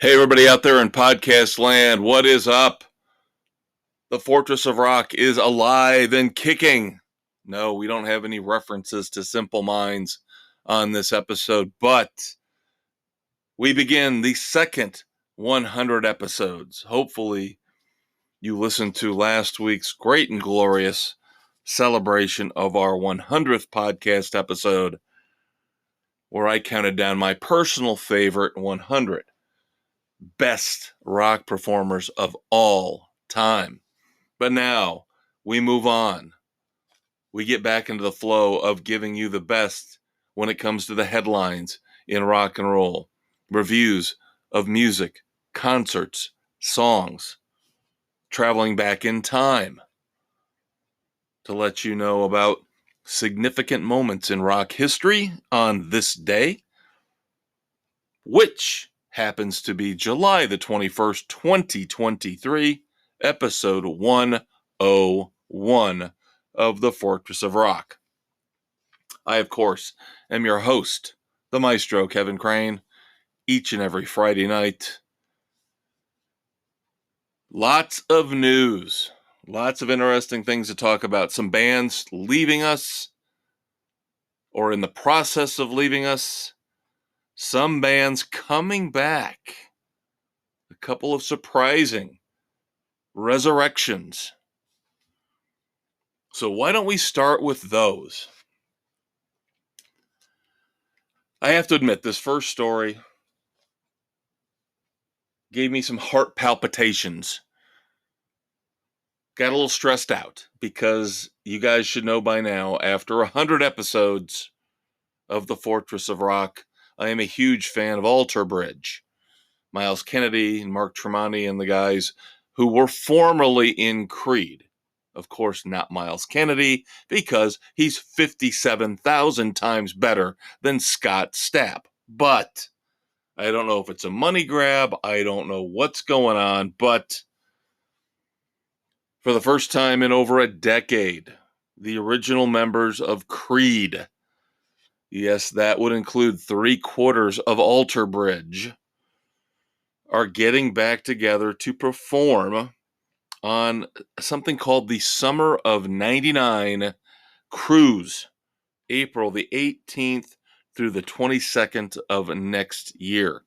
Hey, everybody out there in podcast land, what is up? The Fortress of Rock is alive and kicking. No, we don't have any references to Simple Minds on this episode, but we begin the second 100 episodes. Hopefully, you listened to last week's great and glorious celebration of our 100th podcast episode, where I counted down my personal favorite 100 best rock performers of all time. But now we move on. We get back into the flow of giving you the best when it comes to the headlines in rock and roll, reviews of music, concerts, songs, traveling back in time to let you know about significant moments in rock history on this day, which happens to be July the 21st, 2023, episode 101 of the Fortress of Rock. I, of course, am your host, the Maestro, Kevin Crane, each and every Friday night. Lots of news, lots of interesting things to talk about. Some bands leaving us or in the process of leaving us. Some bands coming back. A couple of surprising resurrections. So why don't we start with those? I have to admit, this first story gave me some heart palpitations. Got a little stressed out because you guys should know by now, after 100 episodes of The Fortress of Rock, I am a huge fan of Alter Bridge. Miles Kennedy and Mark Tremonti and the guys who were formerly in Creed. Of course, not Miles Kennedy, because he's 57,000 times better than Scott Stapp. But I don't know if it's a money grab. I don't know what's going on. But for the first time in over a decade, the original members of Creed, yes, that would include 3/4 of Alter Bridge, are getting back together to perform on something called the Summer of '99 Cruise, April the 18th through the 22nd of next year.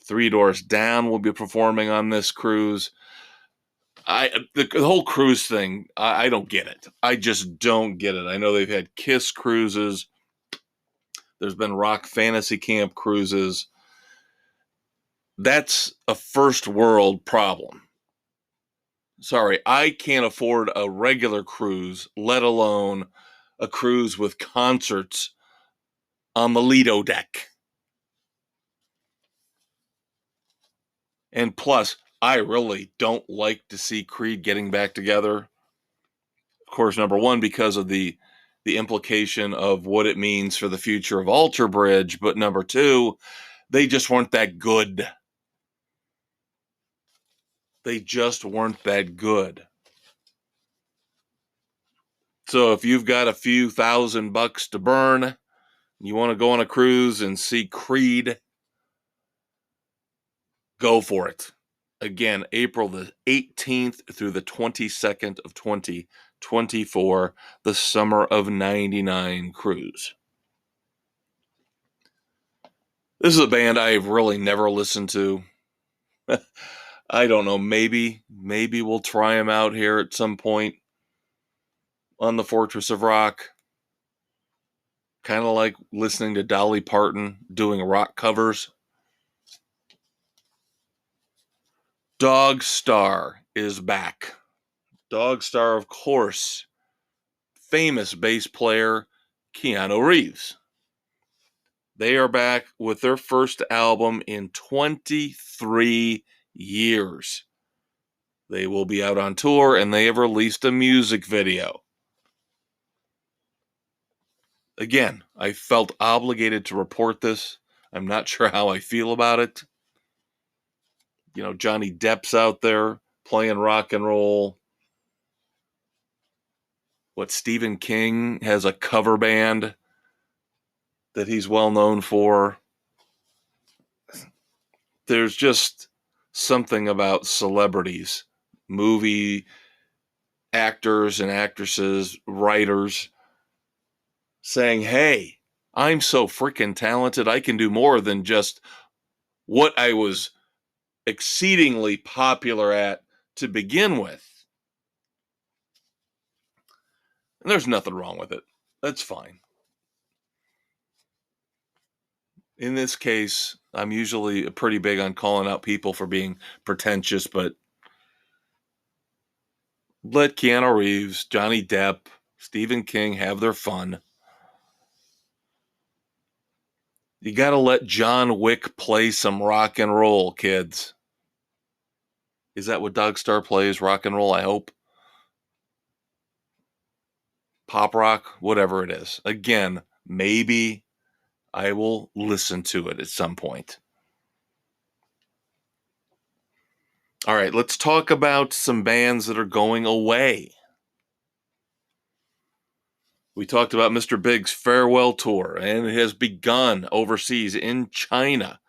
Three Doors Down will be performing on this cruise. The whole cruise thing, I don't get it. I just don't get it. I know they've had Kiss cruises. There's been Rock Fantasy Camp cruises. That's a first world problem. Sorry, I can't afford a regular cruise, let alone a cruise with concerts on the Lido deck. And plus, I really don't like to see Creed getting back together. Of course, number one, because of the implication of what it means for the future of Alter Bridge, but number two, they just weren't that good. They just weren't that good. So if you've got a few $1,000 to burn, you want to go on a cruise and see Creed, go for it. Again, April the 18th through the 22nd of 2024, the Summer of '99 cruise. This is a band I've really never listened to. I don't know, maybe we'll try them out here at some point on the Fortress of Rock. Kind of like listening to Dolly Parton doing rock covers. Dogstar is back. Dogstar, of course, famous bass player Keanu Reeves. They are back with their first album in 23 years. They will be out on tour, and they have released a music video. Again, I felt obligated to report this. I'm not sure how I feel about it. You know, Johnny Depp's out there playing rock and roll. What, Stephen King has a cover band that he's well known for. There's just something about celebrities, movie actors and actresses, writers saying, hey, I'm so freaking talented. I can do more than just what I was exceedingly popular at to begin with. And there's nothing wrong with it. That's fine. In this case, I'm usually pretty big on calling out people for being pretentious, but let Keanu Reeves, Johnny Depp, Stephen King have their fun. You got to let John Wick play some rock and roll, kids. Is that what Dogstar plays? Rock and roll, I hope. Pop rock, whatever it is. Again, maybe I will listen to it at some point. All right, let's talk about some bands that are going away. We talked about Mr. Big's farewell tour, and it has begun overseas in China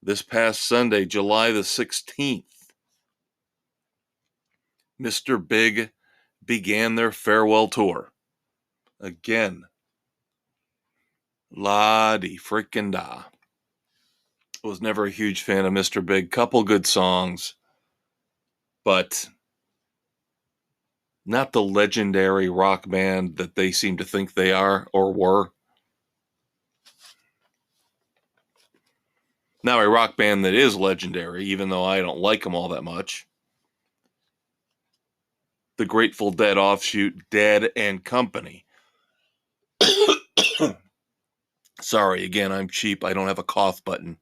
this past Sunday, July the 16th. Mr. Big began their farewell tour. Again, la-di-frickin-da. Was never a huge fan of Mr. Big. Couple good songs, but not the legendary rock band that they seem to think they are or were. Now, a rock band that is legendary, even though I don't like them all that much. The Grateful Dead offshoot, Dead and Company. Sorry, again, I'm cheap. I don't have a cough button.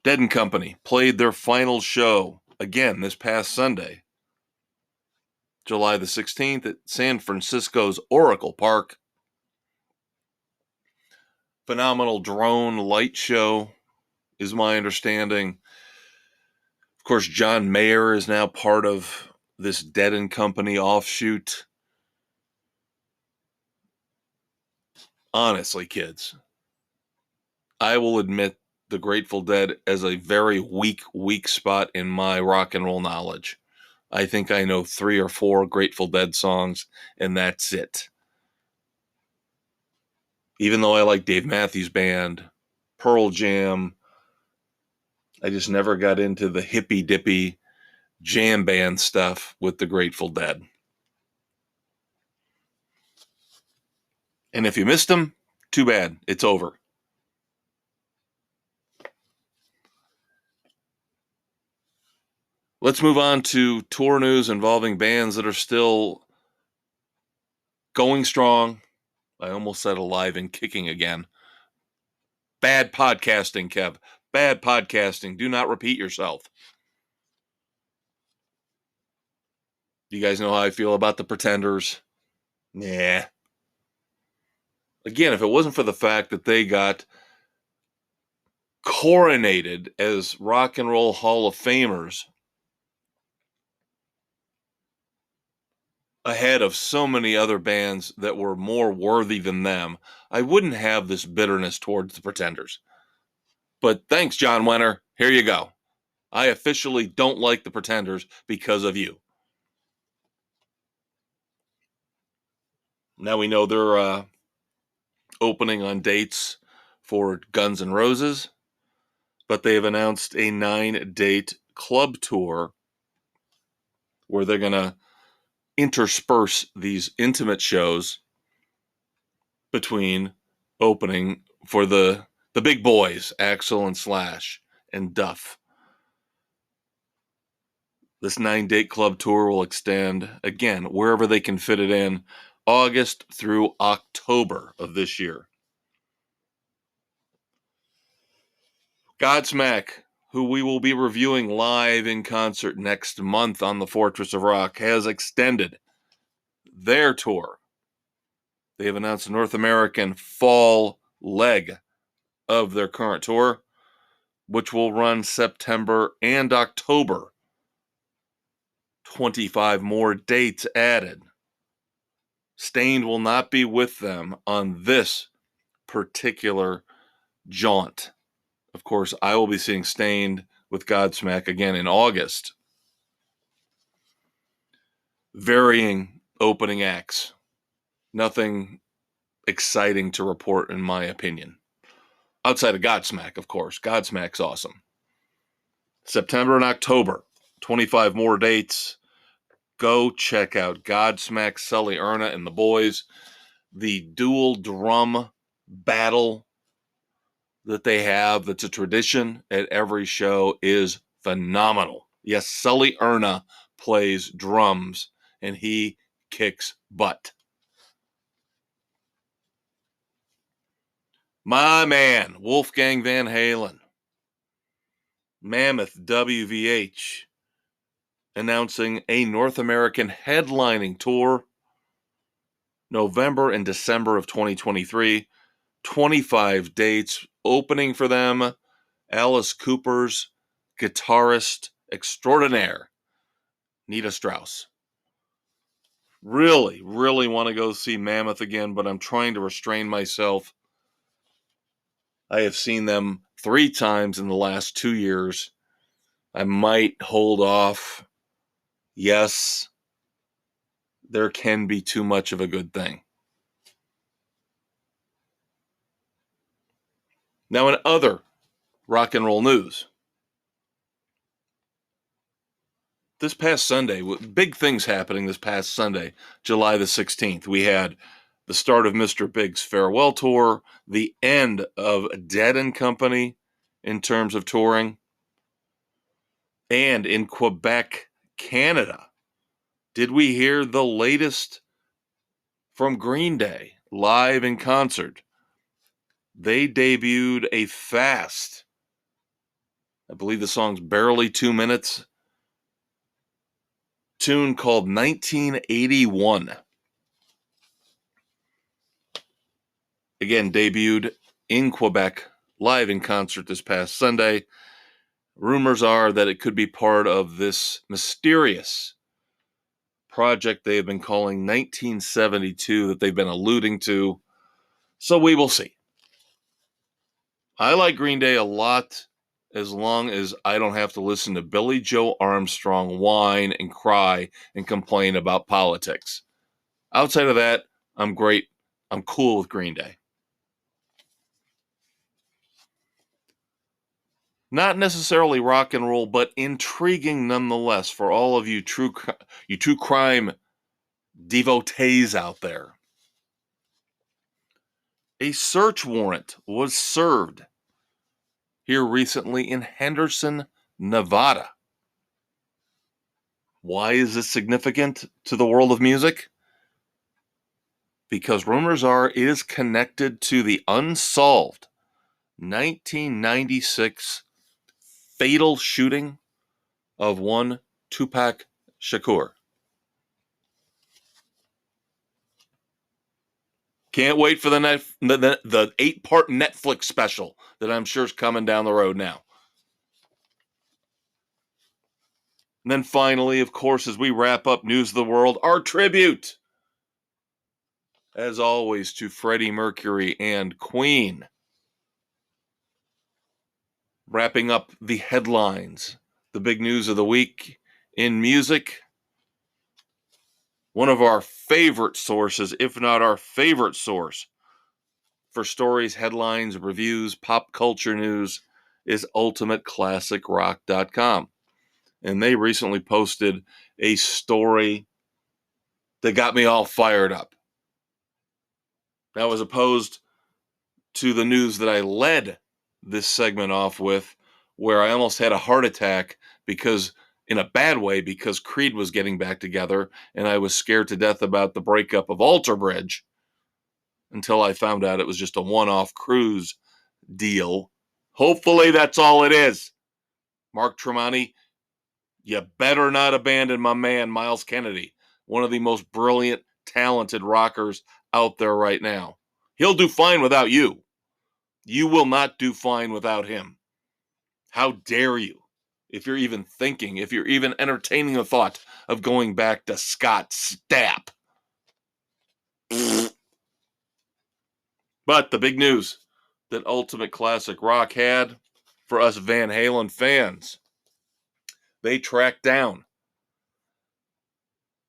Dead and Company played their final show again this past Sunday, July the 16th at San Francisco's Oracle Park. Phenomenal drone light show is my understanding. Of course, John Mayer is now part of this Dead and Company offshoot. Honestly, kids, I will admit the Grateful Dead as a very weak spot in my rock and roll knowledge. I think I know 3 or 4 Grateful Dead songs, and that's it. Even though I like Dave Matthews Band, Pearl Jam, I just never got into the hippy-dippy jam band stuff with the Grateful Dead. And if you missed them, too bad. It's over. Let's move on to tour news involving bands that are still going strong. I almost said alive and kicking again. Bad podcasting, Kev. Bad podcasting. Do not repeat yourself. You guys know how I feel about the Pretenders? Nah. Again, if it wasn't for the fact that they got coronated as Rock and Roll Hall of Famers ahead of so many other bands that were more worthy than them, I wouldn't have this bitterness towards the Pretenders. But thanks, John Wenner. Here you go. I officially don't like the Pretenders because of you. Now we know they're opening on dates for Guns N' Roses, but they have announced a 9-date club tour where they're going to intersperse these intimate shows between opening for the big boys, Axl and Slash and Duff. This 9-date club tour will extend, again, wherever they can fit it in, August through October of this year. Godsmack, who we will be reviewing live in concert next month on the Fortress of Rock, has extended their tour. They have announced a North American fall leg of their current tour, which will run September and October. 25 more dates added. Staind will not be with them on this particular jaunt. Of course, I will be seeing Stained with Godsmack again in August. Varying opening acts. Nothing exciting to report, in my opinion. Outside of Godsmack, of course. Godsmack's awesome. September and October, 25 more dates. Go check out Godsmack, Sully Erna, and the boys. The dual drum battle that they have, that's a tradition at every show, is phenomenal. Yes, Sully Erna plays drums, and he kicks butt. My man, Wolfgang Van Halen, Mammoth WVH, announcing a North American headlining tour November and December of 2023. 25 dates opening for them. Alice Cooper's guitarist extraordinaire, Nita Strauss. Really, really want to go see Mammoth again, but I'm trying to restrain myself. I have seen them 3 times in the last 2 years. I might hold off. Yes, there can be too much of a good thing. Now, in other rock and roll news, this past Sunday, big things happening this past Sunday, July the 16th. We had the start of Mr. Big's farewell tour, the end of Dead and Company in terms of touring, and in Quebec, Canada. Did we hear the latest from Green Day live in concert? They debuted a fast, I believe the song's barely 2 minutes, tune called 1981. Again, debuted in Quebec, live in concert this past Sunday. Rumors are that it could be part of this mysterious project they have been calling 1972 that they've been alluding to. So we will see. I like Green Day a lot as long as I don't have to listen to Billy Joe Armstrong whine and cry and complain about politics. Outside of that, I'm great. I'm cool with Green Day. Not necessarily rock and roll, but intriguing nonetheless for all of you true crime devotees out there. A search warrant was served here recently in Henderson, Nevada. Why is this significant to the world of music? Because rumors are it is connected to the unsolved 1996 fatal shooting of one Tupac Shakur. Can't wait for the 8-part Netflix special that I'm sure is coming down the road now. And then finally, of course, as we wrap up News of the World, our tribute, as always, to Freddie Mercury and Queen. Wrapping up the headlines, the big news of the week in music. One of our favorite sources, if not our favorite source, for stories, headlines, reviews, pop culture news is ultimateclassicrock.com. And they recently posted a story that got me all fired up. That was opposed to the news that I led this segment off with, where I almost had a heart attack because, in a bad way, because Creed was getting back together and I was scared to death about the breakup of Alter Bridge until I found out it was just a one-off cruise deal. Hopefully that's all it is. Mark Tremonti, you better not abandon my man, Miles Kennedy, one of the most brilliant, talented rockers out there right now. He'll do fine without you. You will not do fine without him. How dare you, if you're even thinking, if you're even entertaining the thought of going back to Scott Stapp. But the big news, that Ultimate Classic Rock had for us Van Halen fans. They tracked down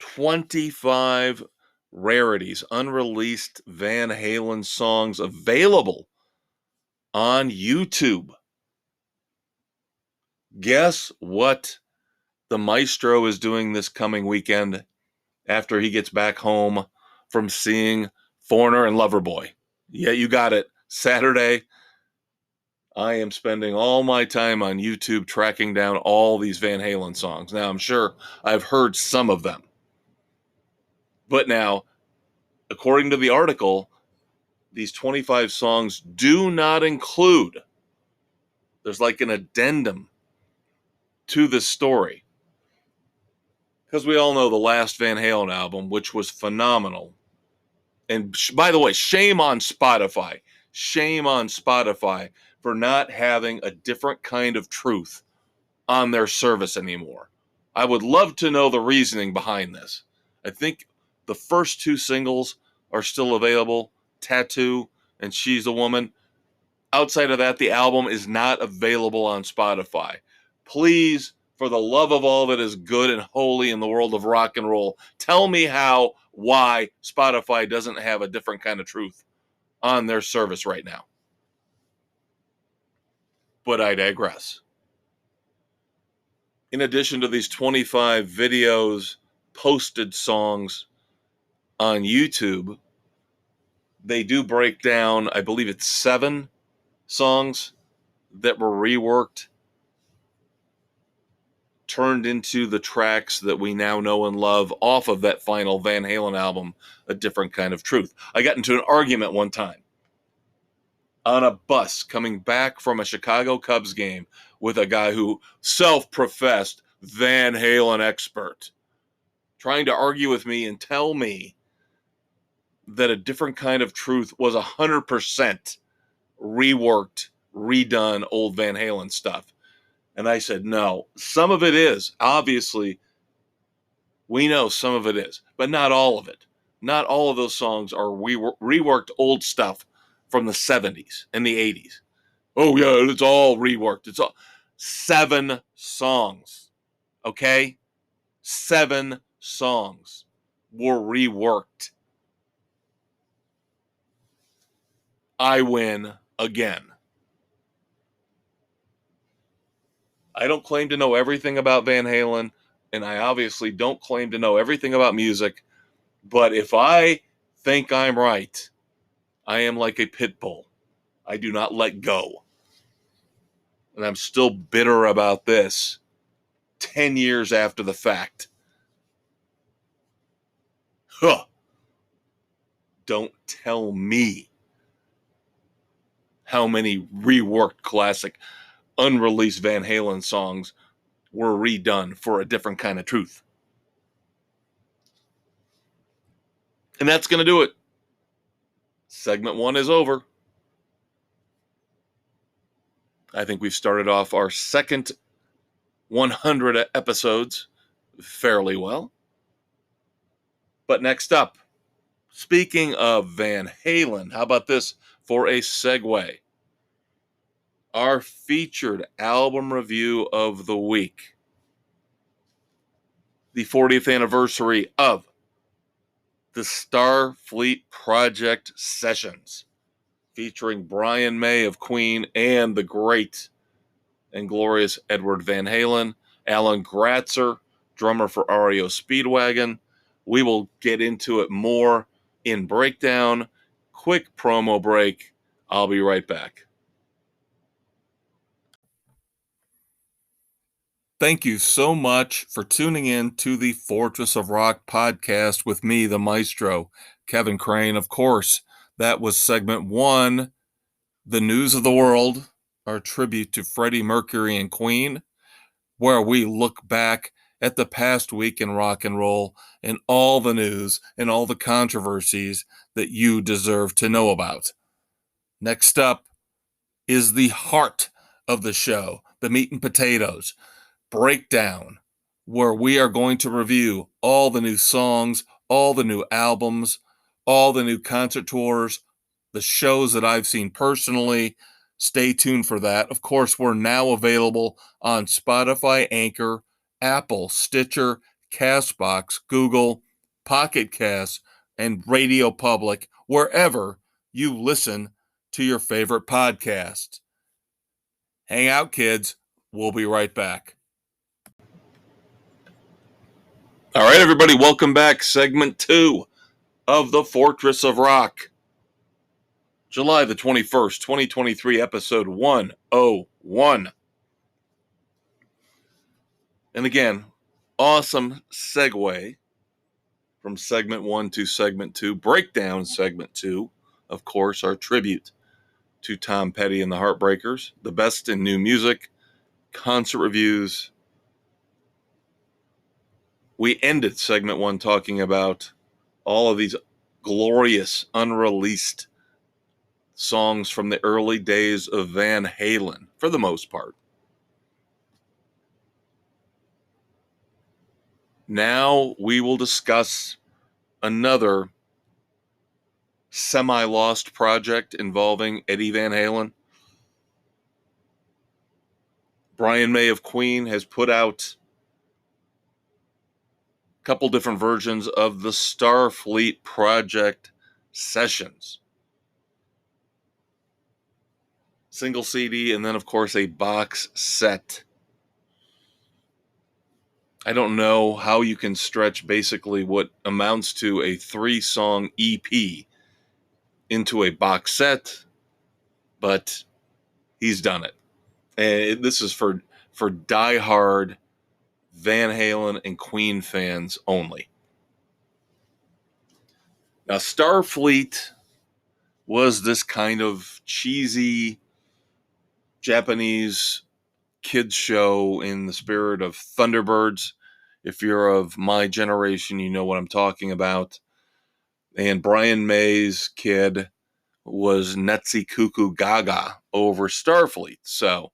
25 rarities, unreleased Van Halen songs available on YouTube. Guess what the Maestro is doing this coming weekend after he gets back home from seeing Foreigner and Loverboy? Yeah, you got it. Saturday, I am spending all my time on YouTube tracking down all these Van Halen songs. Now, I'm sure I've heard some of them. But now, according to the article, these 25 songs do not include, there's like an addendum to the story. Because we all know the last Van Halen album, which was phenomenal. And by the way, shame on Spotify. Shame on Spotify for not having a different kind of truth on their service anymore. I would love to know the reasoning behind this. I think the first two singles are still available, Tattoo and She's a Woman. Outside of that, the album is not available on Spotify. Please, for the love of all that is good and holy in the world of rock and roll, tell me why Spotify doesn't have a different kind of truth on their service right now. But I digress. In addition to these 25 videos, posted songs on YouTube, they do break down, I believe it's 7 songs that were reworked, turned into the tracks that we now know and love off of that final Van Halen album, A Different Kind of Truth. I got into an argument one time on a bus coming back from a Chicago Cubs game with a guy who self-professed Van Halen expert, trying to argue with me and tell me that A Different Kind of Truth was 100% reworked, redone old Van Halen stuff. And I said, no, some of it is. Obviously, we know some of it is, but not all of it. Not all of those songs are reworked old stuff from the 70s and the 80s. Oh, yeah, it's all reworked. It's all 7 songs, okay? 7 songs were reworked. I win again. I don't claim to know everything about Van Halen, and I obviously don't claim to know everything about music, but if I think I'm right, I am like a pit bull. I do not let go. And I'm still bitter about this 10 years after the fact. Huh. Don't tell me how many reworked classic, unreleased Van Halen songs were redone for A Different Kind of Truth. And that's going to do it. Segment 1 is over. I think we've started off our second 100 episodes fairly well. But next up, speaking of Van Halen, how about this for a segue? Our featured album review of the week. The 40th anniversary of the Starfleet Project Sessions, featuring Brian May of Queen and the great and glorious Edward Van Halen, Alan Gratzer, drummer for REO Speedwagon. We will get into it more in breakdown. Quick promo break. I'll be right back. Thank you so much for tuning in to the Fortress of Rock podcast with me, the Maestro, Kevin Crane. Of course, that was segment 1, The News of the World, our tribute to Freddie Mercury and Queen, where we look back at the past week in rock and roll and all the news and all the controversies that you deserve to know about. Next up is the heart of the show, the meat and potatoes, breakdown, where we are going to review all the new songs, all the new albums, all the new concert tours, the shows that I've seen personally. Stay tuned for that. Of course, we're now available on Spotify, Anchor, Apple, Stitcher, Castbox, Google, Pocket Cast, and Radio Public, wherever you listen to your favorite podcast. Hang out, kids. We'll be right back. All right, everybody, welcome back. Segment 2 of The Fortress of Rock. July the 21st, 2023, episode 101. And again, awesome segue from segment 1 to segment 2. Breakdown segment 2, of course, our tribute to Tom Petty and the Heartbreakers, the best in new music, concert reviews. We ended segment 1 talking about all of these glorious, unreleased songs from the early days of Van Halen, for the most part. Now we will discuss another semi-lost project involving Eddie Van Halen. Brian May of Queen has put out a couple different versions of the Starfleet Project sessions. Single CD, and then, of course, a box set. I don't know how you can stretch basically what amounts to a 3-song EP into a box set, but he's done it. And this is for diehard Van Halen and Queen fans only. Now, Starfleet was this kind of cheesy Japanese kids show in the spirit of Thunderbirds. If you're of my generation, you know what I'm talking about. And Brian May's kid was Netsi Cuckoo Gaga over Starfleet. So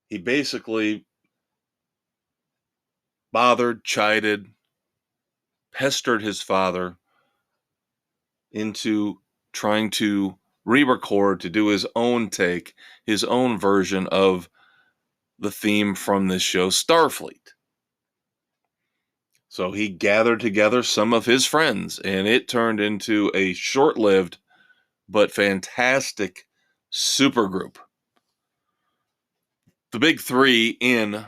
he basically bothered, chided, pestered his father into trying to re-record, to do his own take, his own version of the theme from this show, Starfleet. So he gathered together some of his friends, and it turned into a short-lived but fantastic supergroup. The big three in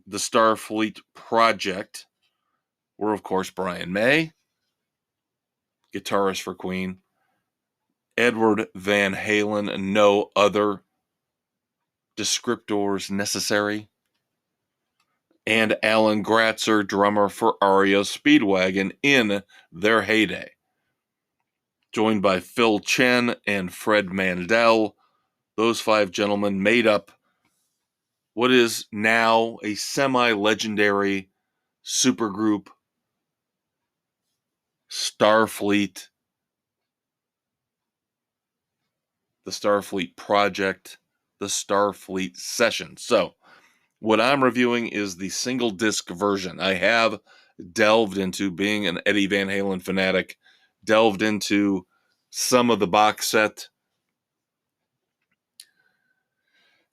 the Starfleet project were, of course, Brian May, guitarist for Queen, Edward Van Halen, no other descriptors necessary, and Alan Gratzer, drummer for REO Speedwagon in their heyday. Joined by Phil Chen and Fred Mandel, those 5 gentlemen made up what is now a semi-legendary supergroup, Starfleet, the Starfleet Project, the Starfleet Session. So, what I'm reviewing is the single disc version. I have delved into, being an Eddie Van Halen fanatic, delved into some of the box set.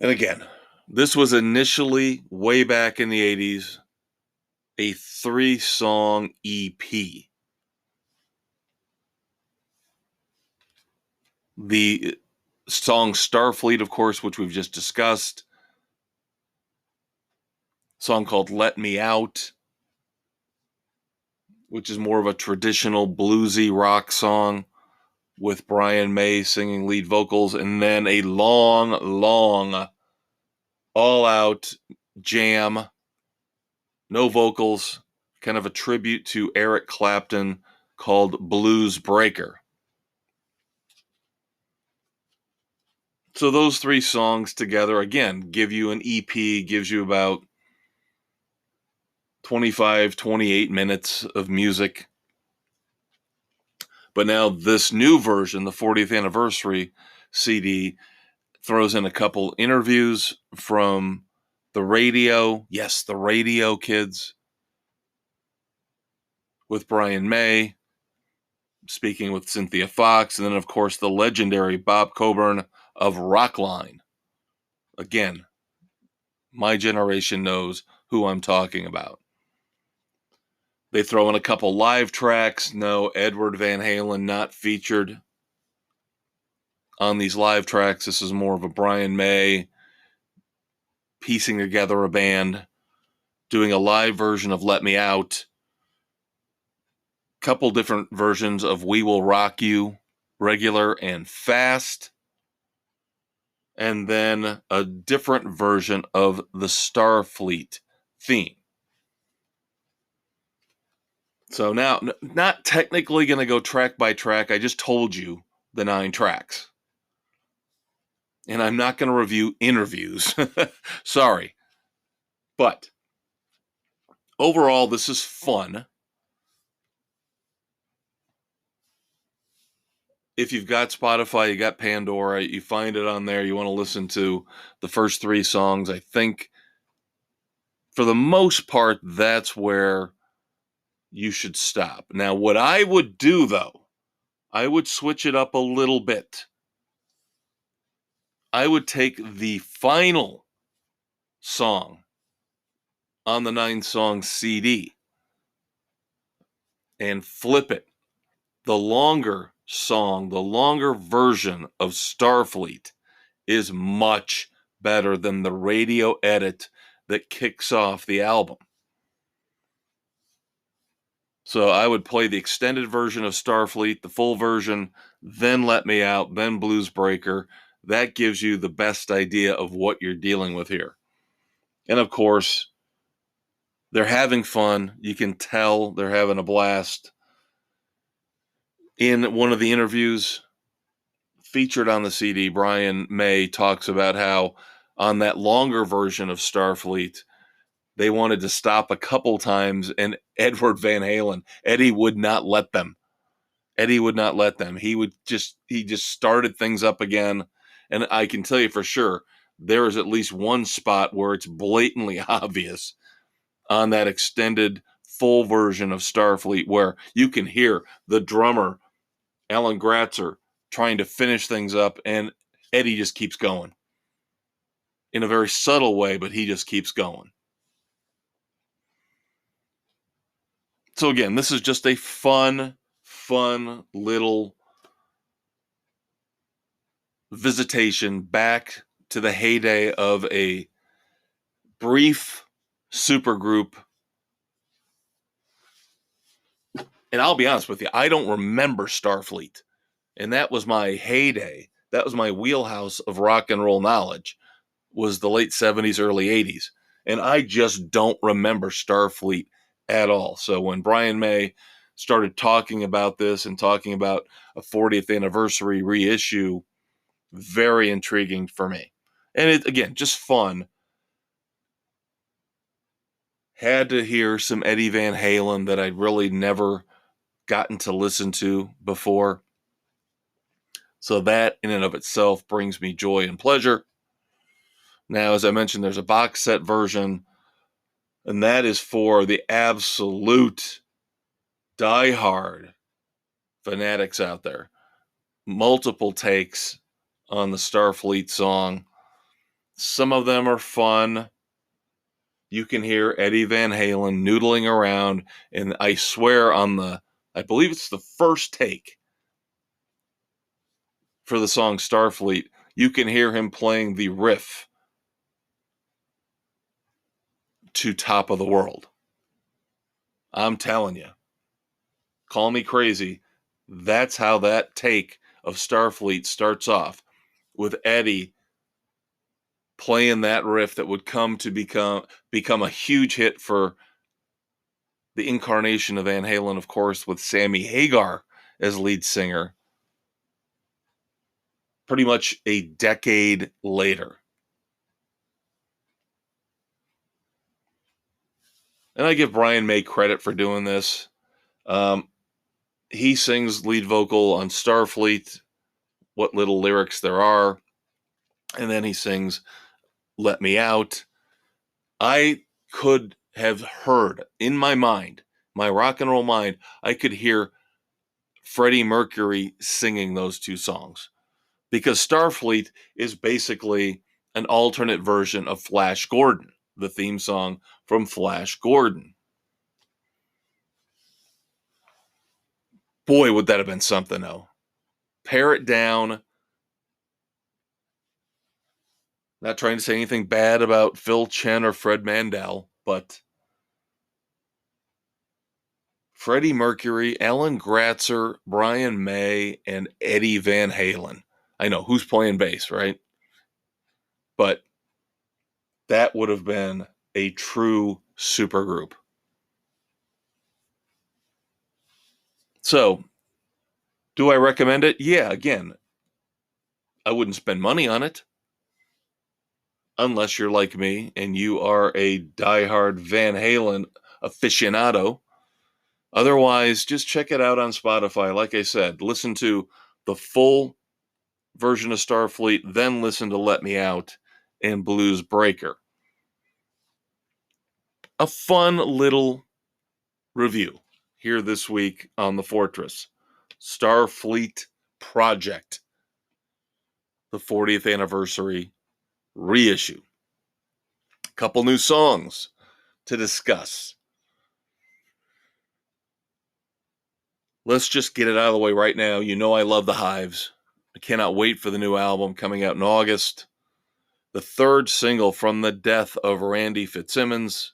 And again, this was initially, way back in the 80s, a 3-song EP. The song Starfleet, of course, which we've just discussed. A song called Let Me Out, which is more of a traditional bluesy rock song with Brian May singing lead vocals, and then a long, all-out jam, no vocals, kind of a tribute to Eric Clapton called Blues Breaker. So those 3 songs together, again, give you an EP, gives you about 25, 28 minutes of music. But now this new version, the 40th anniversary CD, throws in a couple interviews from the radio. Yes, the radio kids with Brian May. speaking with Cynthia Fox, and then, of course, the legendary Bob Coburn of Rockline. Again, my generation knows who I'm talking about. They throw in a couple live tracks. No, Edward Van Halen not featured on these live tracks. This is more of a Brian May piecing together a band, doing a live version of Let Me Out, couple different versions of We Will Rock You, regular and fast, and then a different version of the Starfleet theme. So now, not technically going to go track by track. I just told you the 9 tracks. And I'm not going to review interviews. Sorry. But overall, this is fun. If you've got Spotify, you got Pandora, you find it on there, you want to listen to the first 3 songs, I think for the most part, that's where you should stop. Now, what I would do, though, I would switch it up a little bit. I would take the final song on the 9-song CD and flip it. The longer song, the longer version of Starfleet is much better than the radio edit that kicks off the album. So I would play the extended version of Starfleet, the full version, then Let Me Out, then Blues Breaker. That gives you the best idea of what you're dealing with here. And of course, they're having fun. You can tell they're having a blast. In one of the interviews featured on the CD, Brian May talks about how on that longer version of Starfleet, they wanted to stop a couple times, and Edward Van Halen, Eddie would not let them. Eddie would not let them. He just started things up again. And I can tell you for sure, there is at least one spot where it's blatantly obvious on that extended full version of Starfleet where you can hear the drummer, Alan Gratzer, trying to finish things up, and Eddie just keeps going. In a very subtle way, but he just keeps going. So again, this is just a fun little visitation back to the heyday of a brief supergroup. And I'll be honest with you, I don't remember Starfleet. And that was my heyday. That was my wheelhouse of rock and roll knowledge, was the late 70s, early 80s. And I just don't remember Starfleet at all. So when Brian May started talking about this and talking about a 40th anniversary reissue, very intriguing for me. And it, again, just fun. Had to hear some Eddie Van Halen that I'd really never gotten to listen to before. So that in and of itself brings me joy and pleasure. Now, as I mentioned, there's a box set version, and that is for the absolute diehard fanatics out there. Multiple takes on the Starfleet song. Some of them are fun. You can hear Eddie Van Halen noodling around, and I swear I believe it's the first take for the song Starfleet, you can hear him playing the riff to Top of the World. I'm telling you, call me crazy. That's how that take of Starfleet starts off, with Eddie playing that riff that would come to become a huge hit for the incarnation of Van Halen, of course, with Sammy Hagar as lead singer, pretty much a decade later. And I give Brian May credit for doing this. He sings lead vocal on Starfleet, What Little Lyrics There Are, and then he sings Let Me Out. I could have heard in my mind, my rock and roll mind, I could hear Freddie Mercury singing those two songs. Because Starfleet is basically an alternate version of Flash Gordon, the theme song from Flash Gordon. Boy, would that have been something, though. Pare it down. Not trying to say anything bad about Phil Chen or Fred Mandel, but Freddie Mercury, Alan Gratzer, Brian May, and Eddie Van Halen. I know, who's playing bass, right? But that would have been a true supergroup. So, do I recommend it? Yeah, again, I wouldn't spend money on it. Unless you're like me and you are a diehard Van Halen aficionado. Otherwise, just check it out on Spotify. Like I said, listen to the full version of Starfleet, then listen to Let Me Out and Blues Breaker. A fun little review here this week on the Fortress. Starfleet Project, the 40th anniversary reissue. A couple new songs to discuss. Let's just get it out of the way right now. You know I love the Hives. I cannot wait for the new album coming out in August. The third single from the death of Randy Fitzsimmons,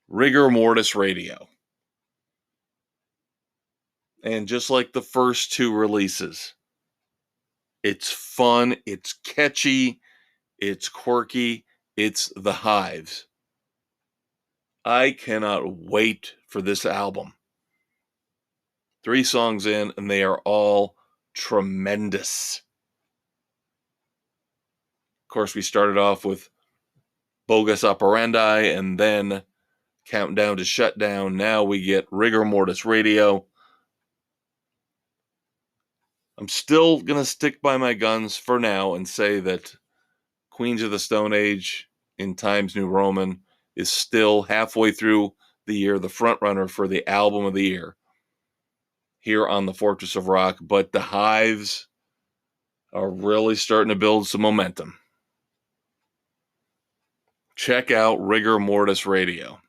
Rigor Mortis Radio. And just like the first two releases, it's fun, it's catchy, it's quirky, it's the Hives. I cannot wait for this album. 3 songs in, and they are all tremendous. Of course, we started off with Bogus Operandi and then Countdown to Shutdown. Now we get Rigor Mortis Radio. I'm still going to stick by my guns for now and say that Queens of the Stone Age in Times New Roman is still halfway through the year the frontrunner for the album of the year here on the Fortress of Rock. But the Hives are really starting to build some momentum. Check out Rigor Mortis Radio.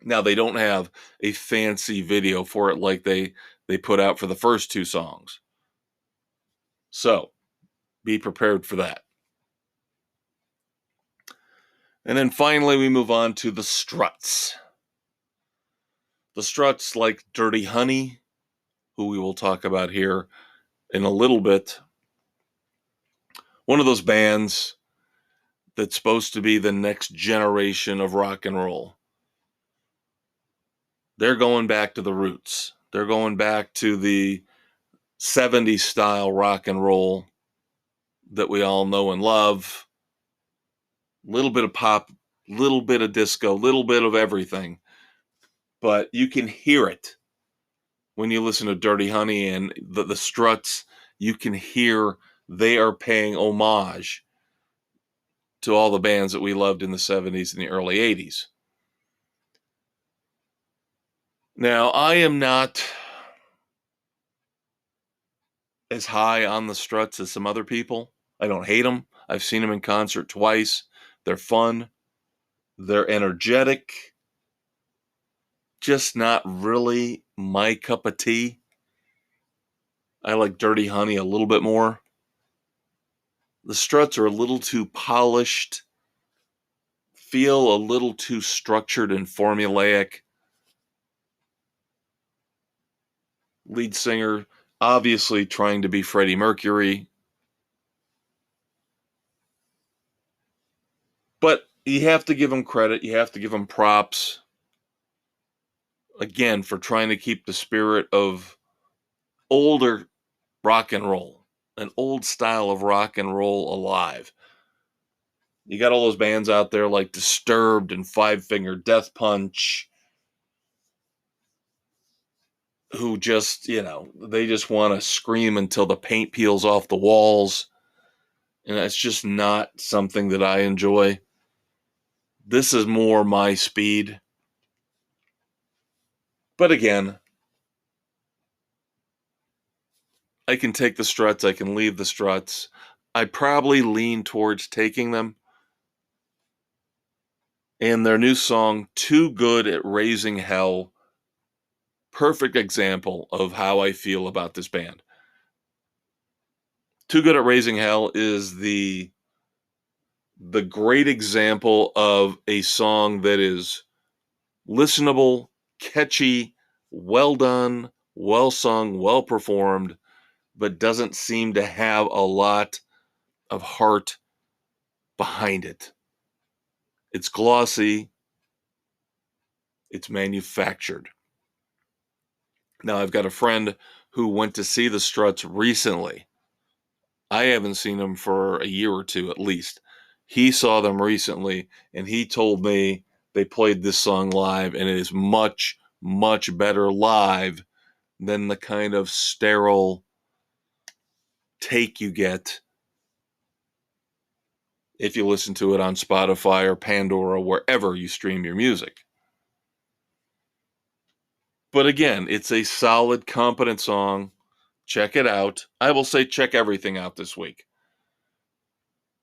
Now, they don't have a fancy video for it like they put out for the first 2 songs. So, be prepared for that. And then finally, we move on to the Struts. The Struts, like Dirty Honey, who we will talk about here in a little bit. One of those bands that's supposed to be the next generation of rock and roll. They're going back to the roots. They're going back to the 70s style rock and roll that we all know and love. Little bit of pop, little bit of disco, little bit of everything. But you can hear it when you listen to Dirty Honey and the Struts. You can hear they are paying homage to all the bands that we loved in the 70s and the early 80s. Now, I am not as high on the Struts as some other people. I don't hate them. I've seen them in concert twice. They're fun. They're energetic. Just not really my cup of tea. I like Dirty Honey a little bit more. The Struts are a little too polished, feel a little too structured and formulaic. Lead singer, obviously trying to be Freddie Mercury. But you have to give him credit. You have to give him props. Again, for trying to keep the spirit of older rock and roll, an old style of rock and roll alive. You got all those bands out there like Disturbed and Five Finger Death Punch who just, they just want to scream until the paint peels off the walls. And that's just not something that I enjoy. This is more my speed. But again, I can take the Struts, I can leave the Struts. I'd probably lean towards taking them. And their new song, Too Good at Raising Hell, perfect example of how I feel about this band. Too Good at Raising Hell is the great example of a song that is listenable, catchy, well done, well sung, well performed, but doesn't seem to have a lot of heart behind it. It's glossy, it's manufactured. Now, I've got a friend who went to see the Struts recently. I haven't seen them for a year or two at least. He saw them recently, and he told me they played this song live, and it is much, much better live than the kind of sterile take you get if you listen to it on Spotify or Pandora, wherever you stream your music. But again, it's a solid, competent song. Check it out. I will say check everything out this week.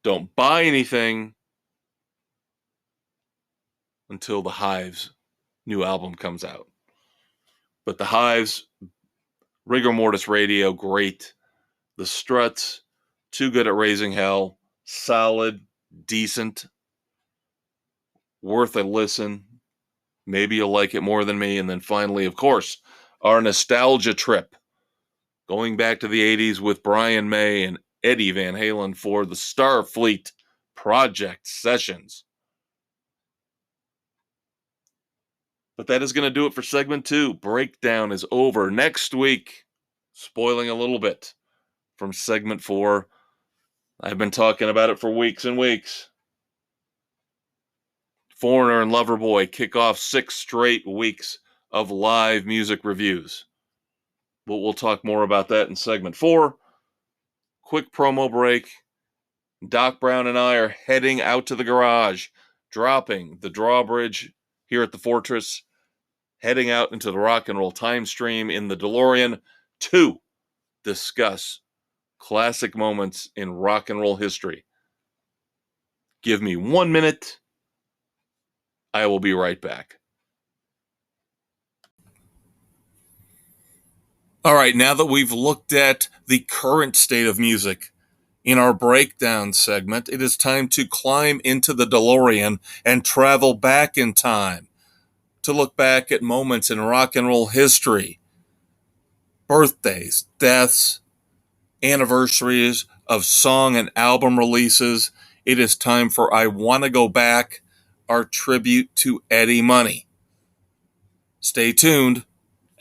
Don't buy anything until the Hive's new album comes out. But the Hive's Rigor Mortis Radio, great. The Struts, Too Good at Raising Hell, solid, decent, worth a listen. Maybe you'll like it more than me. And then finally, of course, our nostalgia trip. Going back to the 80s with Brian May and Eddie Van Halen for the Starfleet Project Sessions. But that is going to do it for segment 2. Breakdown is over. Next week, spoiling a little bit from segment 4. I've been talking about it for weeks and weeks. Foreigner and Loverboy kick off 6 straight weeks of live music reviews. But we'll talk more about that in segment 4. Quick promo break. Doc Brown and I are heading out to the garage, dropping the drawbridge here at the Fortress, heading out into the rock and roll time stream in the DeLorean to discuss classic moments in rock and roll history. Give me 1 minute. I will be right back. All right, now that we've looked at the current state of music in our breakdown segment, it is time to climb into the DeLorean and travel back in time to look back at moments in rock and roll history, birthdays, deaths, anniversaries of song and album releases. It is time for I Wanna Go Back, our tribute to Eddie Money. Stay tuned.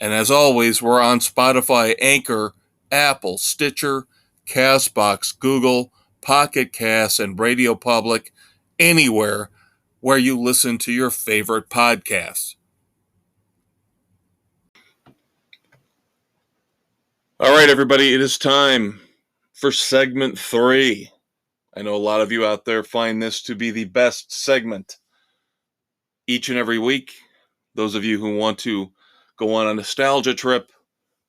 And as always, we're on Spotify, Anchor, Apple, Stitcher, Castbox, Google, Pocket Cast, and Radio Public, anywhere where you listen to your favorite podcasts. All right, everybody, it is time for segment 3. I know a lot of you out there find this to be the best segment each and every week. Those of you who want to go on a nostalgia trip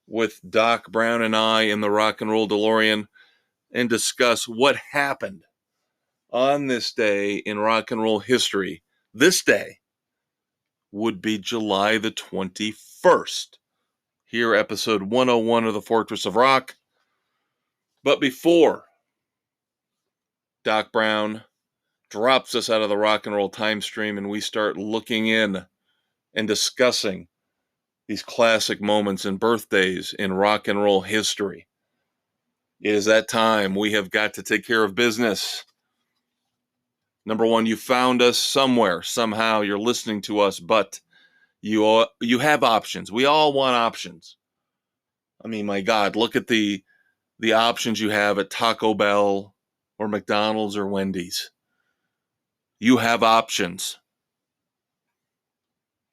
with Doc Brown and I in the Rock and Roll DeLorean and discuss what happened on this day in rock and roll history. This day would be July the 21st. Here, episode 101 of the Fortress of Rock. But before Doc Brown drops us out of the rock and roll time stream and we start looking in and discussing these classic moments and birthdays in rock and roll history, it is that time we have got to take care of business. Number one, you found us somewhere, somehow you're listening to us, but you have options. We all want options. I mean, my God, look at the options you have at Taco Bell or McDonald's or Wendy's. You have options.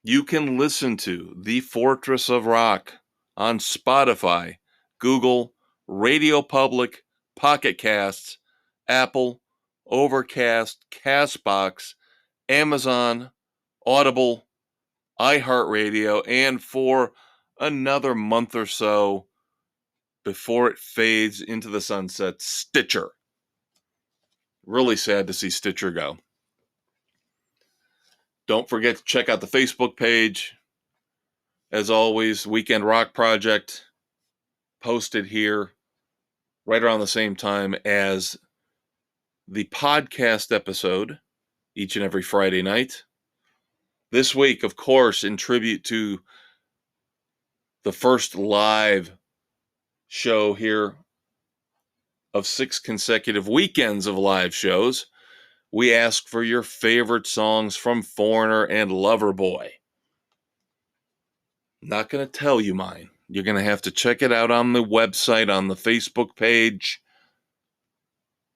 You can listen to The Fortress of Rock on Spotify, Google, Radio Public, Pocket Casts, Apple, Overcast, Castbox, Amazon, Audible, iHeartRadio, and for another month or so, before it fades into the sunset, Stitcher. Really sad to see Stitcher go. Don't forget to check out the Facebook page. As always, Weekend Rock Project posted here right around the same time as the podcast episode each and every Friday night. This week, of course, in tribute to the first live show here of 6 consecutive weekends of live shows, we ask for your favorite songs from Foreigner and Loverboy. Not going to tell you mine. You're going to have to check it out on the website, on the Facebook page,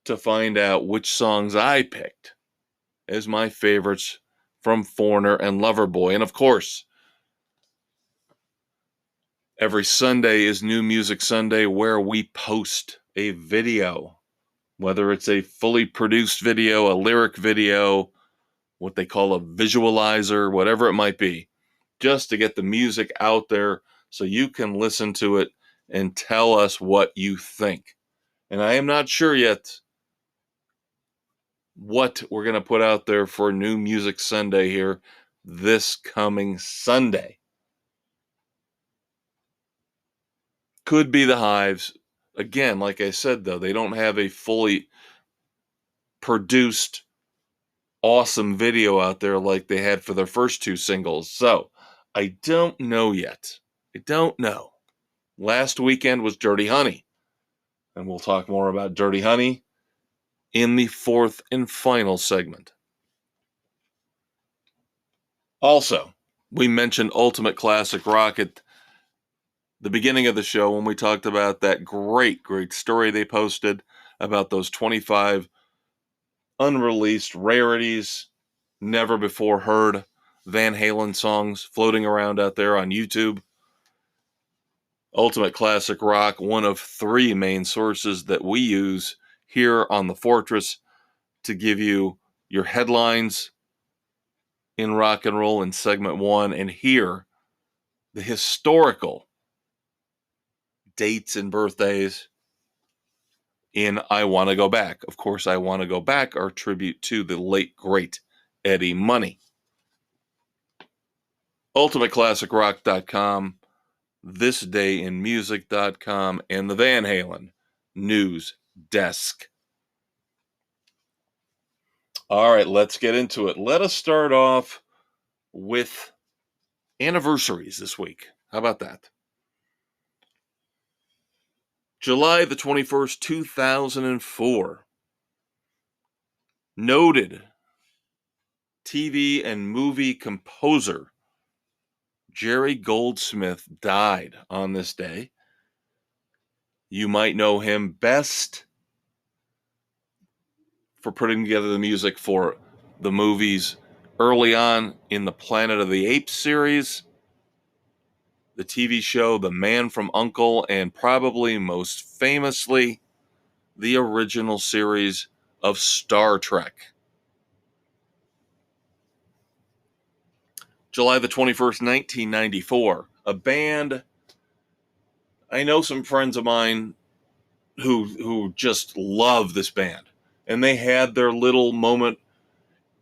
to find out which songs I picked as my favorites from Foreigner and Loverboy. And of course, every Sunday is New Music Sunday, where we post a video, whether it's a fully produced video, a lyric video, what they call a visualizer, whatever it might be, just to get the music out there so you can listen to it and tell us what you think. And I am not sure yet what we're going to put out there for New Music Sunday here this coming Sunday. Could be the Hives. Again, like I said, though, they don't have a fully produced, awesome video out there like they had for their first 2 singles. So, I don't know yet. I don't know. Last weekend was Dirty Honey. And we'll talk more about Dirty Honey in the 4th and final segment. Also, we mentioned Ultimate Classic Rock at the beginning of the show when we talked about that great story they posted about those 25 unreleased rarities, never before heard Van Halen songs floating around out there on YouTube. Ultimate Classic Rock, one of 3 main sources that we use here on the Fortress to give you your headlines in rock and roll in segment 1, and here the historical dates and birthdays in I Want to Go Back. Of course, I Want to Go Back are tribute to the late, great Eddie Money. UltimateClassicRock.com, ThisDayInMusic.com, and the Van Halen News Desk. All right, let's get into it. Let us start off with anniversaries this week. How about that? July the 21st, 2004. Noted TV and movie composer Jerry Goldsmith died on this day. You might know him best for putting together the music for the movies early on in the Planet of the Apes series, the TV show The Man from U.N.C.L.E., and probably most famously, the original series of Star Trek. July the 21st, 1994. A band, I know some friends of mine who just love this band. And they had their little moment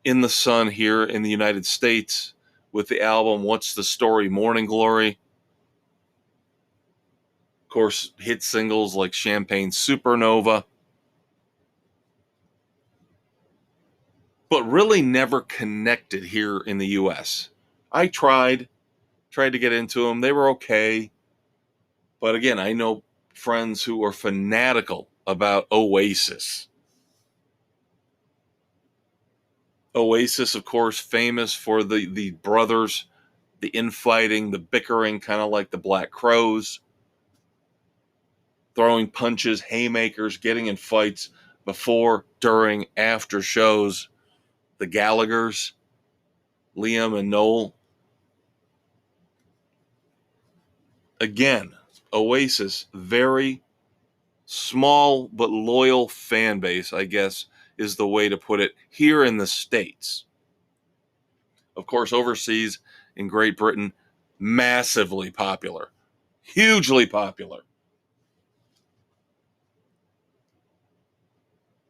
in the sun here in the United States with the album What's the Story? Morning Glory. Of course, hit singles like Champagne Supernova. But really never connected here in the U.S. I tried to get into them. They were okay. But again, I know friends who are fanatical about Oasis. Oasis, of course, famous for the brothers, the infighting, the bickering, kind of like the Black Crowes, throwing punches, haymakers, getting in fights before, during, after shows. The Gallaghers, Liam and Noel. Again, Oasis, very small but loyal fan base, I guess, is the way to put it, here in the States. Of course, overseas in Great Britain, massively popular, hugely popular.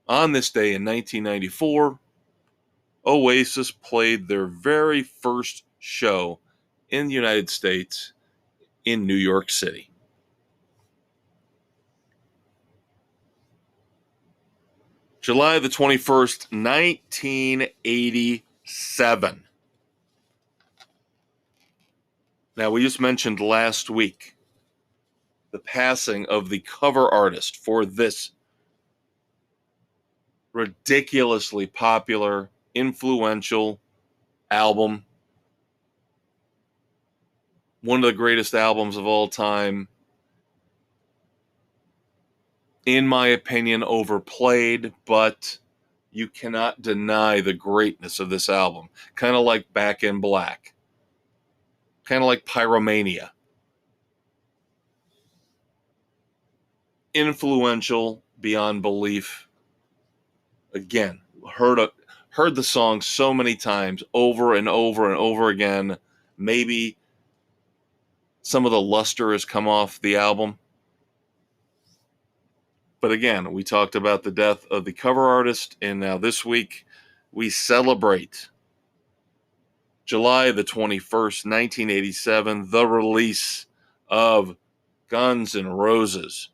On this day in 1994, Oasis played their very first show in the United States in New York City. July the 21st, 1987. Now, we just mentioned last week the passing of the cover artist for this ridiculously popular, influential album. One of the greatest albums of all time. In my opinion, overplayed, but you cannot deny the greatness of this album. Kind of like Back in Black. Kind of like Pyromania. Influential beyond belief. Again, heard the song so many times, over and over and over again. Maybe some of the luster has come off the album. But again, we talked about the death of the cover artist, and now this week we celebrate July the 21st, 1987, the release of Guns N' Roses'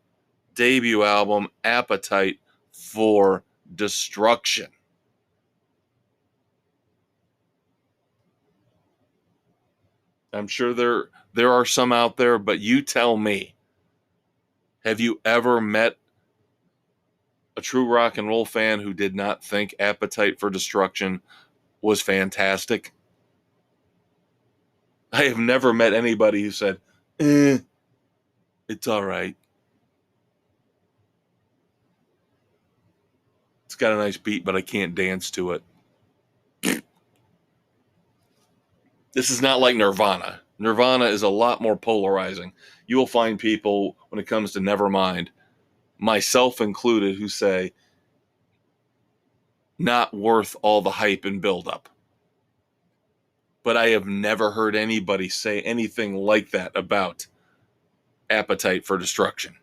debut album, Appetite for Destruction. I'm sure there are some out there, but you tell me, have you ever met a true rock and roll fan who did not think Appetite for Destruction was fantastic? I have never met anybody who said, it's all right. It's got a nice beat, but I can't dance to it. This is not like Nirvana. Nirvana is a lot more polarizing. You will find people, when it comes to Nevermind, myself included, who say, not worth all the hype and buildup. But I have never heard anybody say anything like that about Appetite for Destruction.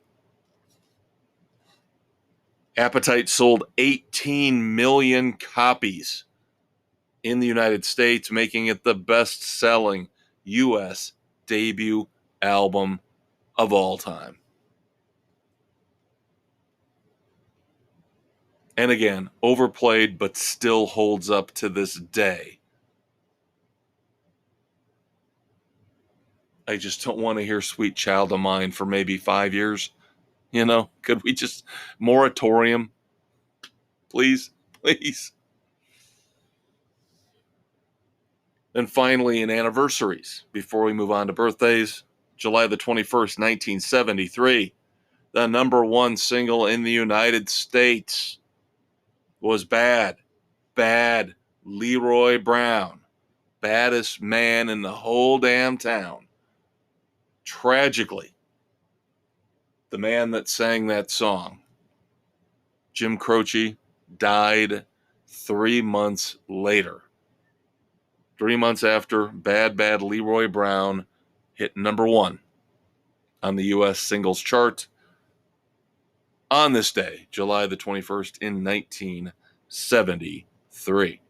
Appetite sold 18 million copies in the United States, making it the best-selling U.S. debut album of all time. And again, overplayed, but still holds up to this day. I just don't want to hear Sweet Child of Mine for maybe 5 years. You know, could we just moratorium? Please, please. And finally, in anniversaries, before we move on to birthdays, July the 21st, 1973, the number one single in the United States was Bad, Bad Leroy Brown, baddest man in the whole damn town. Tragically, the man that sang that song, Jim Croce, died 3 months later. 3 months after Bad Bad Leroy Brown hit number one on the U.S. singles chart on this day, July the 21st in 1973.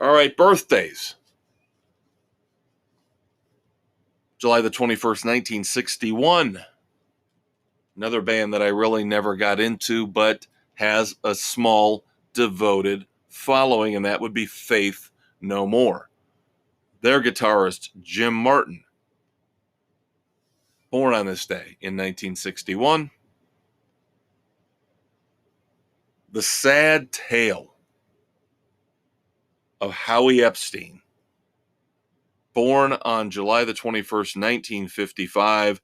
All right, birthdays. July the 21st, 1961. Another band that I really never got into, but has a small, devoted following, and that would be Faith No More. Their guitarist, Jim Martin, born on this day in 1961. The sad tale of Howie Epstein, born on July the 21st, 1955.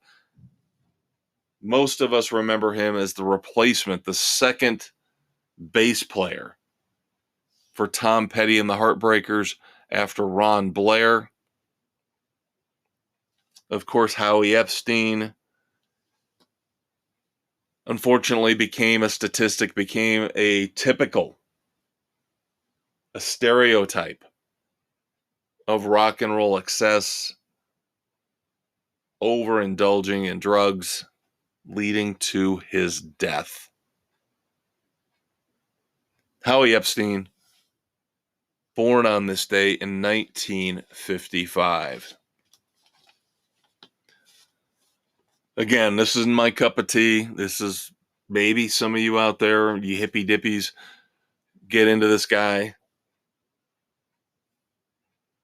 Most of us remember him as the replacement, the second bass player for Tom Petty and the Heartbreakers after Ron Blair. Of course, Howie Epstein unfortunately became a statistic, became a stereotype of rock and roll excess, overindulging in drugs, leading to his death. Howie Epstein, born on this day in 1955. Again, this isn't my cup of tea. This is maybe some of you out there, you hippy dippies, get into this guy.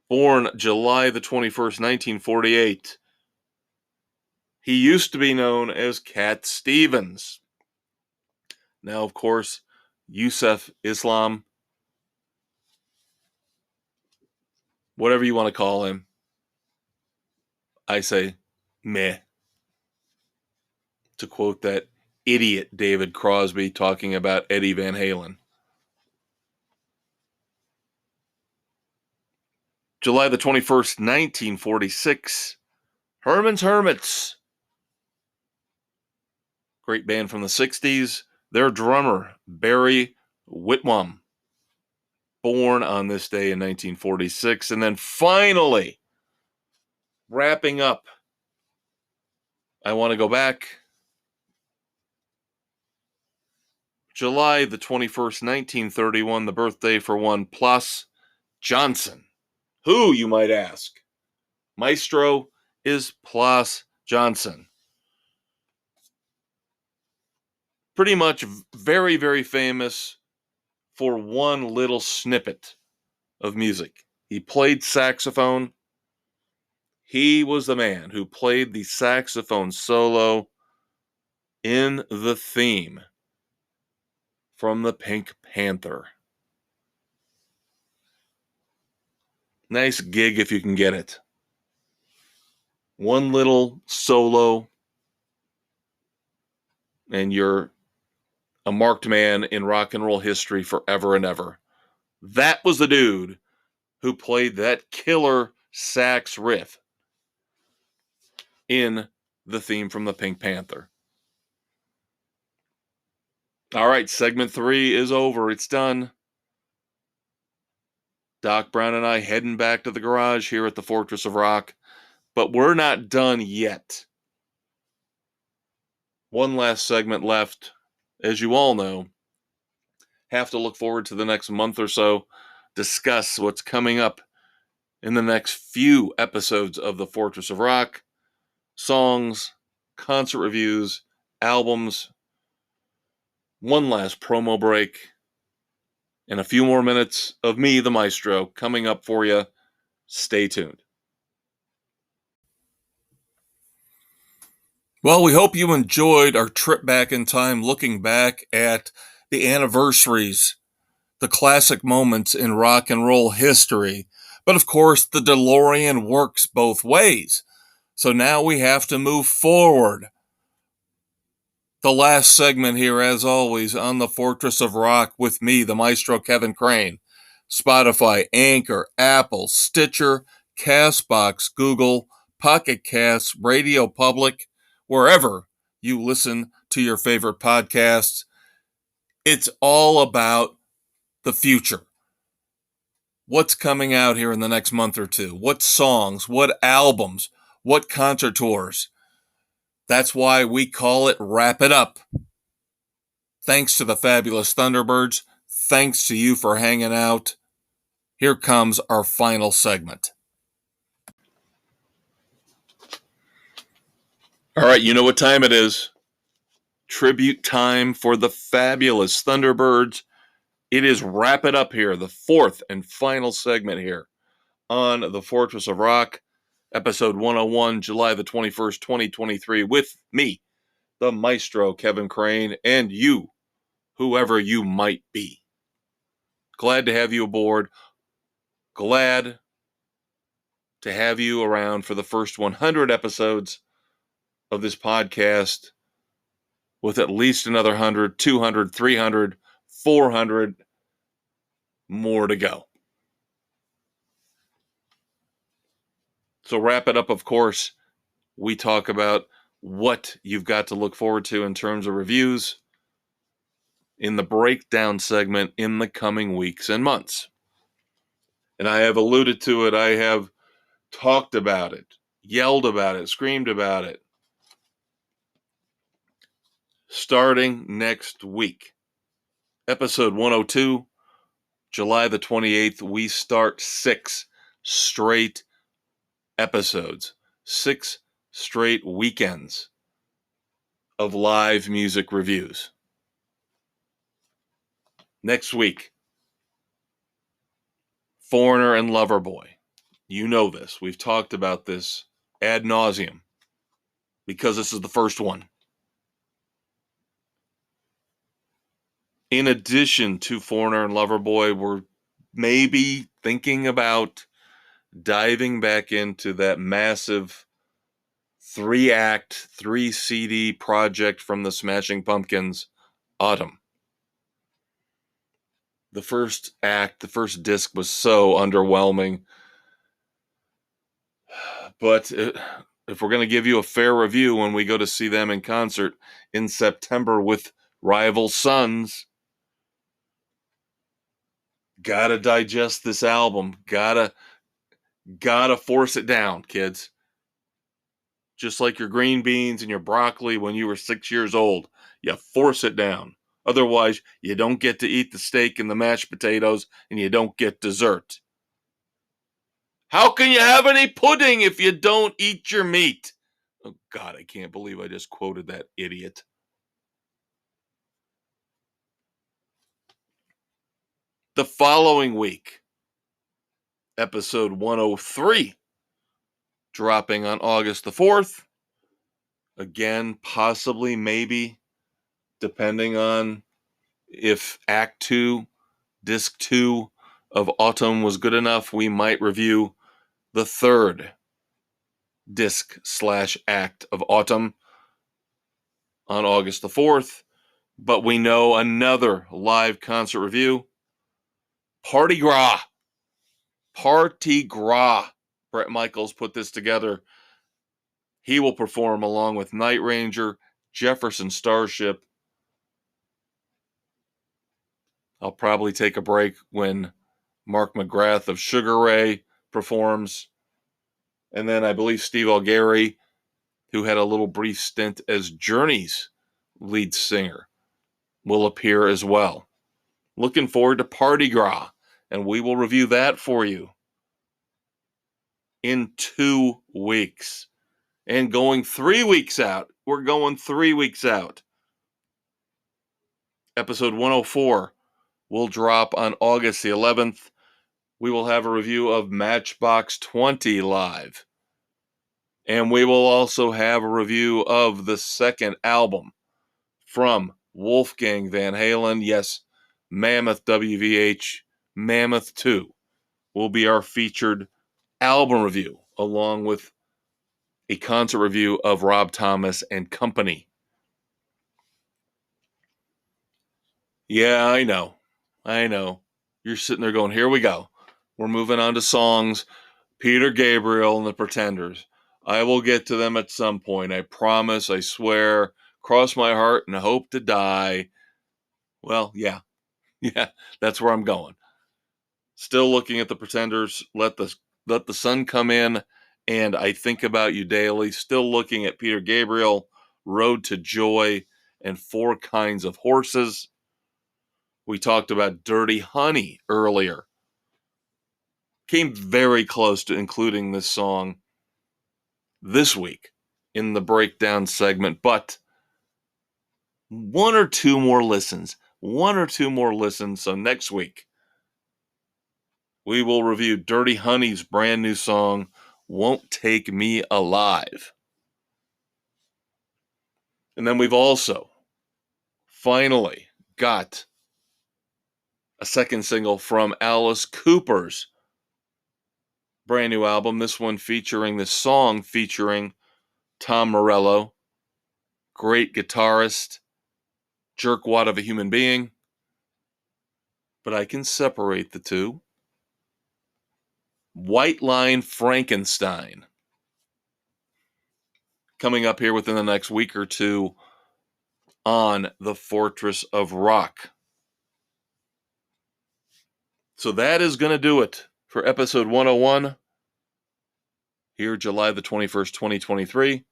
Born July the 21st, 1948. He used to be known as Cat Stevens. Now, of course, Yusuf Islam, whatever you want to call him, I say meh. To quote that idiot David Crosby talking about Eddie Van Halen. July the 21st, 1946, Herman's Hermits. Great band from the 60s. Their drummer, Barry Whitwam, born on this day in 1946. And then finally, wrapping up, I want to go back. July the 21st, 1931, the birthday for one Plas Johnson. Who, you might ask? Maestro is Plas Johnson. Pretty much very, very famous for one little snippet of music. He played saxophone. He was the man who played the saxophone solo in the theme from the Pink Panther. Nice gig if you can get it. One little solo, and you're a marked man in rock and roll history forever and ever. That was the dude who played that killer sax riff in the theme from the Pink Panther. All right, segment 3 is over. It's done. Doc Brown and I heading back to the garage here at the Fortress of Rock, but we're not done yet. One last segment left. As you all know, have to look forward to the next month or so, discuss what's coming up in the next few episodes of the Fortress of Rock, songs, concert reviews, albums, one last promo break, and a few more minutes of me, the Maestro, coming up for you. Stay tuned. Well, we hope you enjoyed our trip back in time, looking back at the anniversaries, the classic moments in rock and roll history. But of course, the DeLorean works both ways. So now we have to move forward. The last segment here, as always, on the Fortress of Rock with me, the Maestro Kevin Crane. Spotify, Anchor, Apple, Stitcher, Castbox, Google, Pocket Casts, Radio Public, wherever you listen to your favorite podcasts. It's all about the future. What's coming out here in the next month or two? What songs? What albums? What concert tours? That's why we call it Wrap It Up. Thanks to the fabulous Thunderbirds. Thanks to you for hanging out. Here comes our final segment. All right, you know what time it is. Tribute time for the fabulous Thunderbirds. It is Wrap It Up here, the fourth and final segment here on the Fortress of Rock, episode 101, July the 21st, 2023, with me, the Maestro Kevin Crane, and you, whoever you might be. Glad to have you aboard. Glad to have you around for the first 100 episodes of this podcast, with at least another 100, 200, 300, 400 more to go. So wrap it up, of course. We talk about what you've got to look forward to in terms of reviews in the breakdown segment in the coming weeks and months. And I have alluded to it. I have talked about it, yelled about it, screamed about it. Starting next week, episode 102, July the 28th, we start 6 straight episodes, 6 straight weekends of live music reviews. Next week, Foreigner and Loverboy. You know this. We've talked about this ad nauseum because this is the first one. In addition to Foreigner and Loverboy, we're maybe thinking about diving back into that massive 3-act, 3 CD project from the Smashing Pumpkins, Autumn. The first act, the first disc was so underwhelming. But if we're going to give you a fair review when we go to see them in concert in September with Rival Sons, gotta digest this album. Gotta force it down, kids. Just like your green beans and your broccoli when you were 6 years old. You force it down. Otherwise, you don't get to eat the steak and the mashed potatoes, and you don't get dessert. How can you have any pudding if you don't eat your meat? Oh, God, I can't believe I just quoted that idiot. The following week, episode 103, dropping on August the 4th. Again, possibly, maybe, depending on if Act 2, Disc 2 of Autumn was good enough, we might review the third disc/act of Autumn on August the 4th. But we know another live concert review, Party Gras. Party Gras. Bret Michaels put this together. He will perform along with Night Ranger, Jefferson Starship. I'll probably take a break when Mark McGrath of Sugar Ray performs. And then I believe Steve Algary, who had a little brief stint as Journey's lead singer, will appear as well. Looking forward to Party Gras, and we will review that for you in 2 weeks. And going 3 weeks out. We're going 3 weeks out. Episode 104 will drop on August the 11th. We will have a review of Matchbox 20 live. And we will also have a review of the second album from Wolfgang Van Halen. Yes, Mammoth WVH, Mammoth 2 will be our featured album review, along with a concert review of Rob Thomas and Company. Yeah, I know. You're sitting there going, here we go. We're moving on to songs. Peter Gabriel and the Pretenders. I will get to them at some point. I promise, I swear. Cross my heart and hope to die. Well, yeah, that's where I'm going. Still looking at the Pretenders. Let the sun come in, and I think about you daily. Still looking at Peter Gabriel, Road to Joy, and 4 Kinds of Horses. We talked about Dirty Honey earlier. Came very close to including this song this week in the breakdown segment, but 1 or 2 more listens. So next week, we will review Dirty Honey's brand new song, Won't Take Me Alive. And then we've also finally got a second single from Alice Cooper's brand new album. This song featuring Tom Morello, great guitarist, jerkwad of a human being. But I can separate the two. White Line Frankenstein. Coming up here within the next week or two on the Fortress of Rock. So that is going to do it for episode 101. Here, July the 21st, 2023.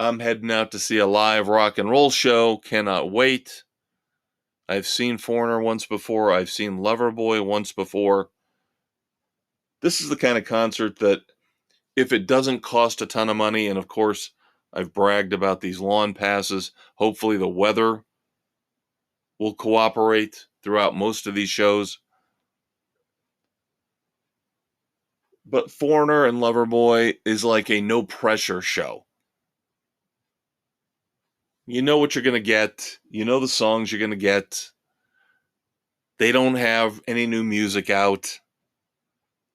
I'm heading out to see a live rock and roll show. Cannot wait. I've seen Foreigner once before. I've seen Loverboy once before. This is the kind of concert that, if it doesn't cost a ton of money, and of course, I've bragged about these lawn passes, hopefully the weather will cooperate throughout most of these shows. But Foreigner and Loverboy is like a no pressure show. You know what you're going to get. You know the songs you're going to get. They don't have any new music out.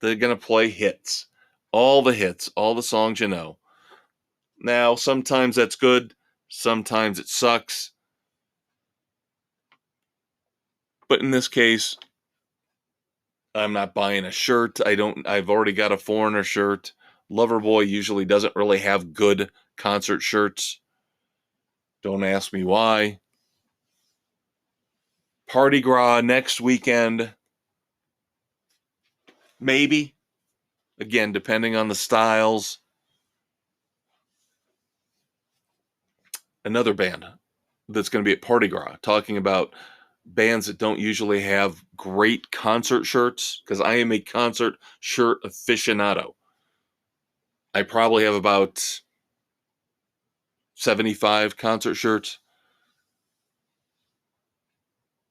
They're going to play hits. All the hits, all the songs you know. Now, sometimes that's good. Sometimes it sucks. But in this case, I'm not buying a shirt. I've already got a Foreigner shirt. Loverboy usually doesn't really have good concert shirts. Don't ask me why. Party Gras next weekend. Maybe. Again, depending on the styles. Another band that's going to be at Party Gras, talking about bands that don't usually have great concert shirts, because I am a concert shirt aficionado. I probably have about 75 concert shirts.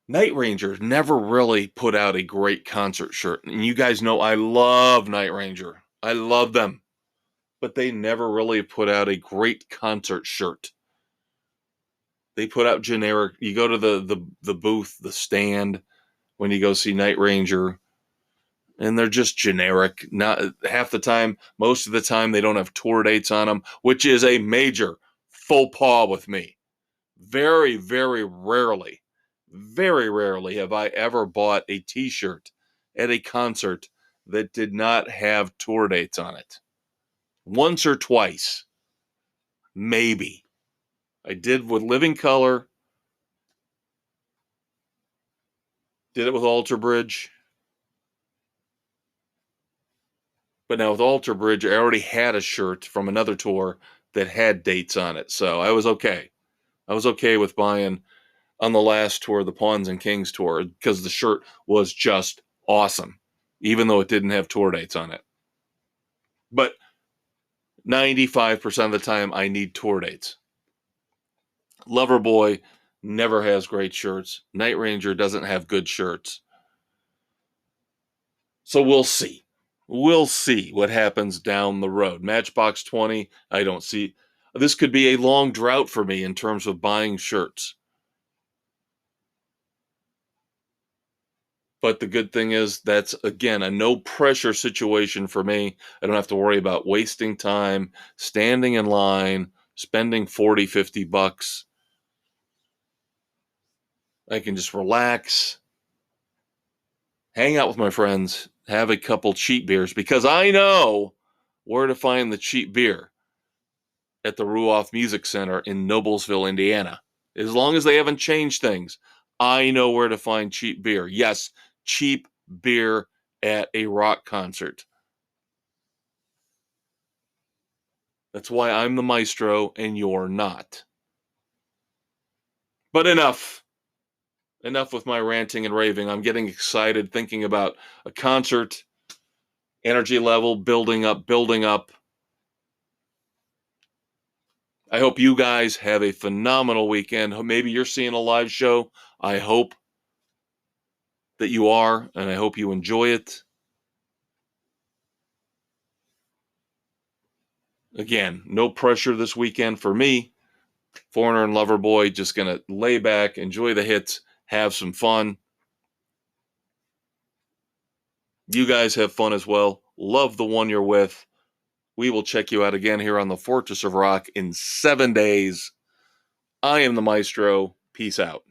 Night Ranger never really put out a great concert shirt. And you guys know I love Night Ranger. I love them. But they never really put out a great concert shirt. They put out generic. You go to the booth, the stand, when you go see Night Ranger, and they're just generic. Not half the time, most of the time, they don't have tour dates on them, which is a major faux pas with me. Very, very rarely have I ever bought a t-shirt at a concert that did not have tour dates on it. Once or twice, maybe. I did with Living Color, did it with Alter Bridge. But now with Alter Bridge, I already had a shirt from another tour that had dates on it. So I was okay. I was okay with buying on the last tour, the Pawns and Kings tour, because the shirt was just awesome, even though it didn't have tour dates on it. But 95% of the time, I need tour dates. Loverboy never has great shirts. Night Ranger doesn't have good shirts. So we'll see. We'll see what happens down the road. Matchbox 20, I don't see. This could be a long drought for me in terms of buying shirts. But the good thing is that's, again, a no pressure situation for me. I don't have to worry about wasting time, standing in line, spending 40, 50 bucks. I can just relax, hang out with my friends, have a couple cheap beers, because I know where to find the cheap beer at the Ruoff Music Center in Noblesville, Indiana. As long as they haven't changed things, I know where to find cheap beer. Yes, cheap beer at a rock concert. That's why I'm the maestro and you're not. But enough. Enough with my ranting and raving. I'm getting excited thinking about a concert, energy level building up, building up. I hope you guys have a phenomenal weekend. Maybe you're seeing a live show. I hope that you are, and I hope you enjoy it. Again, no pressure this weekend for me. Foreigner and Loverboy, just going to lay back, enjoy the hits, have some fun. You guys have fun as well. Love the one you're with. We will check you out again here on the Fortress of Rock in 7 days. I am the Maestro. Peace out.